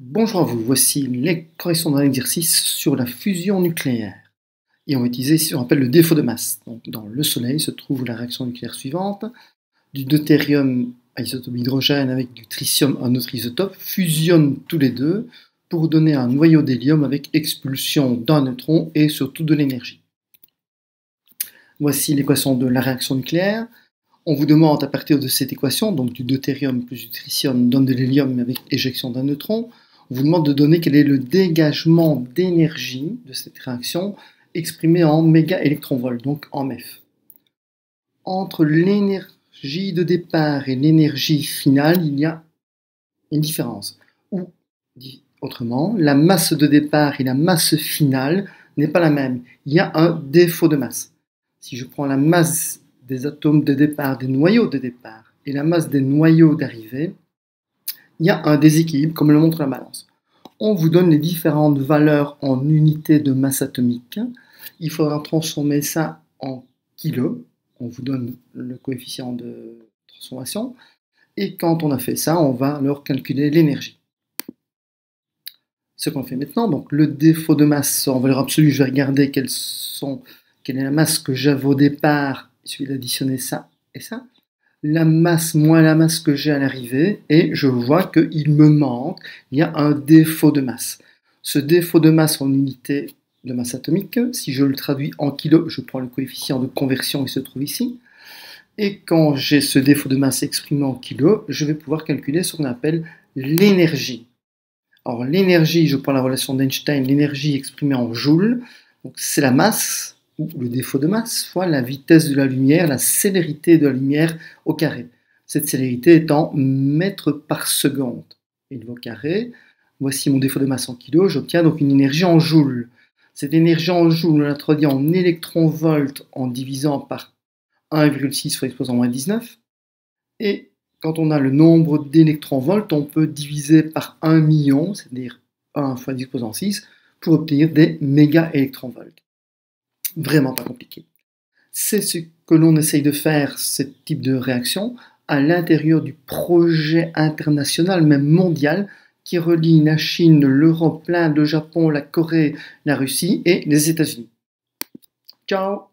Bonjour à vous, voici les corrections d'un exercice sur la fusion nucléaire. Et on va utiliser ce qu'on appelle le défaut de masse. Donc, dans le Soleil se trouve la réaction nucléaire suivante. Du deutérium à isotope d'hydrogène avec du tritium à un autre isotope fusionnent tous les deux pour donner un noyau d'hélium avec expulsion d'un neutron et surtout de l'énergie. Voici l'équation de la réaction nucléaire. On vous demande à partir de cette équation, donc du deutérium plus du tritium donne de l'hélium avec éjection d'un neutron, on vous demande de donner quel est le dégagement d'énergie de cette réaction exprimé en mégaélectronvolts, donc en MEF. Entre l'énergie de départ et l'énergie finale, il y a une différence. Ou, dit autrement, la masse de départ et la masse finale n'est pas la même. Il y a un défaut de masse. Si je prends la masse des atomes de départ, des noyaux de départ, et la masse des noyaux d'arrivée, il y a un déséquilibre, comme le montre la balance. On vous donne les différentes valeurs en unités de masse atomique. Il faudra transformer ça en kilos. On vous donne le coefficient de transformation. Et quand on a fait ça, on va alors calculer l'énergie. Ce qu'on fait maintenant, donc le défaut de masse en valeur absolue, je vais regarder quelle est la masse que j'avais au départ. Il suffit d'additionner ça et ça. La masse moins la masse que j'ai à l'arrivée, et je vois qu'il me manque, il y a un défaut de masse. Ce défaut de masse en unité de masse atomique, si je le traduis en kilos, je prends le coefficient de conversion qui se trouve ici, et quand j'ai ce défaut de masse exprimé en kilos, je vais pouvoir calculer ce qu'on appelle l'énergie. Alors l'énergie, je prends la relation d'Einstein, l'énergie exprimée en joules, donc c'est la masse, ou le défaut de masse, fois la vitesse de la lumière, la célérité de la lumière au carré. Cette célérité est en mètres par seconde. Une au carré, voici mon défaut de masse en kilos, j'obtiens donc une énergie en joules. Cette énergie en joules, on la traduit en électronvolts en divisant par 1,6 fois exposant moins 19. Et quand on a le nombre d'électronvolts, on peut diviser par 1 million, c'est-à-dire 1 fois 10 exposant 6, pour obtenir des mégaélectronvolts. Vraiment pas compliqué. C'est ce que l'on essaye de faire, ce type de réaction, à l'intérieur du projet international, même mondial, qui relie la Chine, l'Europe, l'Inde, le Japon, la Corée, la Russie et les États-Unis. Ciao!